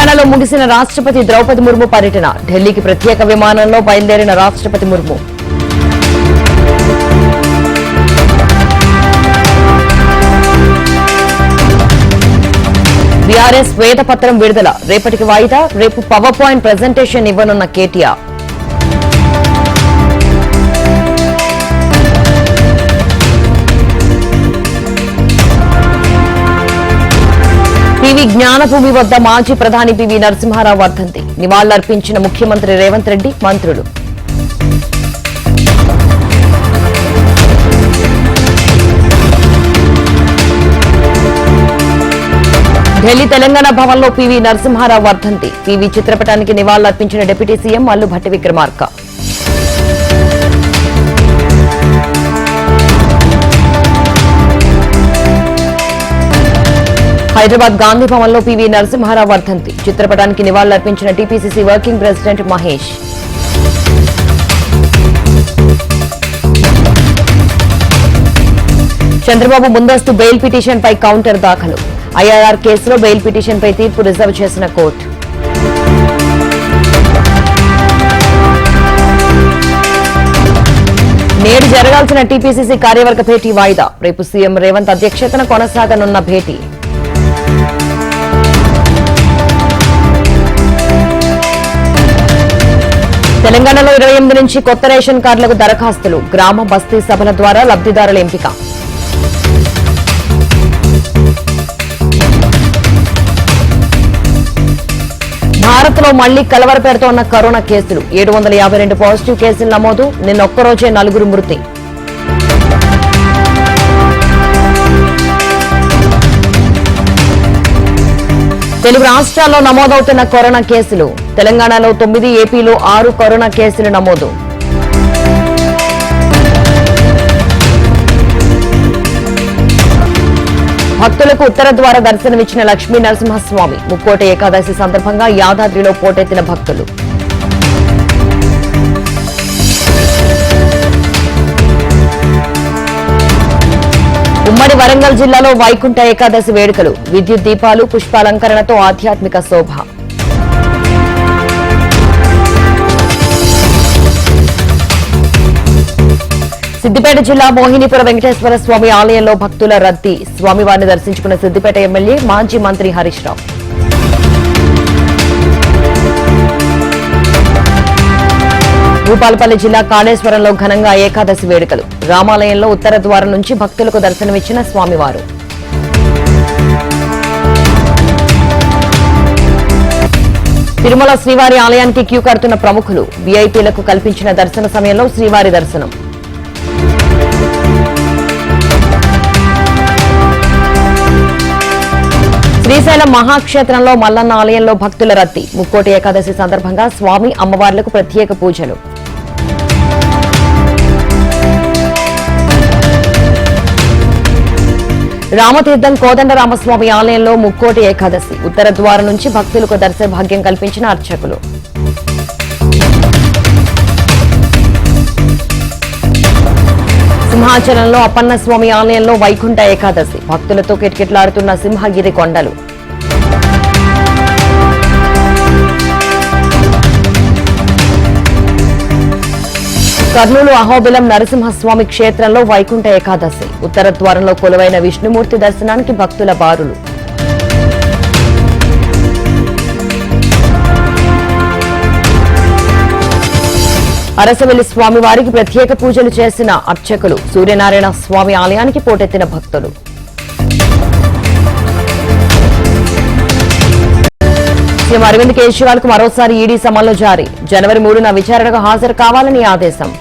తెలంగాణలో ముగిసిన రాష్ట్రపతి ద్రౌపది ముర్ము పర్యటన. ఢిల్లీకి ప్రత్యేక విమానంలో బయలుదేరిన రాష్ట్రపతి ముర్ము. బీఆర్ఎస్ శ్వేతపత్రం విడుదల. రేపటికి వాయిదా. రేపు పవర్ పాయింట్ ప్రెజెంటేషన్ ఇవ్వనున్న కేటీఆర్. పివి జ్ఞానభూమి వద్ద మాజీ ప్రధాని పివి నరసింహారావు వర్ధంతి. నివాళులర్పించిన ముఖ్యమంత్రి రేవంత్ రెడ్డి, మంత్రులు. ఢిల్లీ తెలంగాణ భవన్లో పివి నరసింహారావు వర్ధంతి. పివి చిత్రపటానికి నివాళులర్పించిన డిప్యూటీ సీఎం మల్లు భట్టి విక్రమార్క. హైదరాబాద్ గాంధీ భవన్లో పివి నరసింహారావు వర్ధంతి. చిత్రపటానికి నివాళులర్పించిన TPCC working president Mahesh. Chandrababu ముందస్తు బెయిల్ పిటిషన్పై కౌంటర్ దాఖలు. ఐఆర్ఆర్ కేసులో బెయిల్ పిటిషన్పై తీర్పు రిజర్వ్ చేసిన కోర్టు. నేడు జరగాల్సిన టీపీసీసీ కార్యవర్గ భేటీ వాయిదా. రేపు సీఎం రేవంత్ అధ్యక్షతన కొనసాగనున్న భేటీ. తెలంగాణలో 28 నుంచి కొత్త రేషన్ కార్డులకు దరఖాస్తులు. గ్రామ బస్తీ సభల ద్వారా లబ్దిదారుల ఎంపిక. భారత్లో మళ్లీ కలవరపెడుతోన్న కరోనా కేసులు. 752 పాజిటివ్ కేసులు నమోదు. నిన్నొక్కరోజే 4 మృతి. తెలుగు రాష్ట్రాల్లో నమోదవుతున్న కరోనా కేసులు. తెలంగాణలో 9, ఏపీలో 6 కరోనా కేసులు నమోదు. భక్తులకు ఉత్తర ద్వార దర్శనమిచ్చిన లక్ష్మీ నరసింహస్వామి. ముక్కోటి ఏకాదశి సందర్భంగా యాదాద్రిలో పోటెత్తిన భక్తులు. ఉమ్మడి వరంగల్ జిల్లాలో వైకుంఠ ఏకాదశి వేడుకలు. విద్యుత్ దీపాలు, పుష్పాలంకరణతో ఆధ్యాత్మిక శోభ. సిద్దిపేట జిల్లా మోహినీపుర వెంకటేశ్వర స్వామి ఆలయంలో భక్తుల రద్దీ. స్వామివారిని దర్శించుకున్న సిద్దిపేట ఎమ్మెల్యే, మాజీ మంత్రి హరీష్ రావు. భూపాలపల్లి జిల్లా కాళేశ్వరంలో ఘనంగా ఏకాదశి వేడుకలు. రామాలయంలో ఉత్తర ద్వారం నుంచి భక్తులకు దర్శనమిచ్చిన స్వామివారు. తిరుమల శ్రీవారి ఆలయానికి క్యూ కడుతున్న ప్రముఖులు. వీఐపీలకు కల్పించిన దర్శన సమయంలో శ్రీవారి దర్శనం. శ్రీశైలం మహాక్షేత్రంలో మల్లన్న ఆలయంలో భక్తుల రద్దీ. ముక్కోటి ఏకాదశి సందర్భంగా స్వామి, అమ్మవార్లకు ప్రత్యేక పూజలు. రామతీర్థం కోదండరామస్వామి ఆలయంలో ముక్కోటి ఏకాదశి. ఉత్తర ద్వారం నుంచి భక్తులకు దర్శన భాగ్యం కల్పించిన అర్చకులు. సింహాచలంలో అప్పన్నస్వామి ఆలయంలో వైకుంఠ ఏకాదశి. భక్తులతో కిటకిటలాడుతున్న సింహగిరి కొండలు. కర్నూలు అహోబిలం నరసింహస్వామి క్షేత్రంలో వైకుంఠ ఏకాదశి. ఉత్తర ద్వారంలో కొలువైన విష్ణుమూర్తి దర్శనానికి భక్తుల బారులు. అరసవెల్లి స్వామివారికి ప్రత్యేక పూజలు చేసిన అర్చకులు. సూర్యనారాయణ స్వామి ఆలయానికి పోటెత్తిన భక్తులు. సీఎం అరవింద్ కేజ్రీవాల్ కు మరోసారి ఈడీ సమన్లు జారీ. జనవరి 3న విచారణకు హాజరు కావాలని ఆదేశం.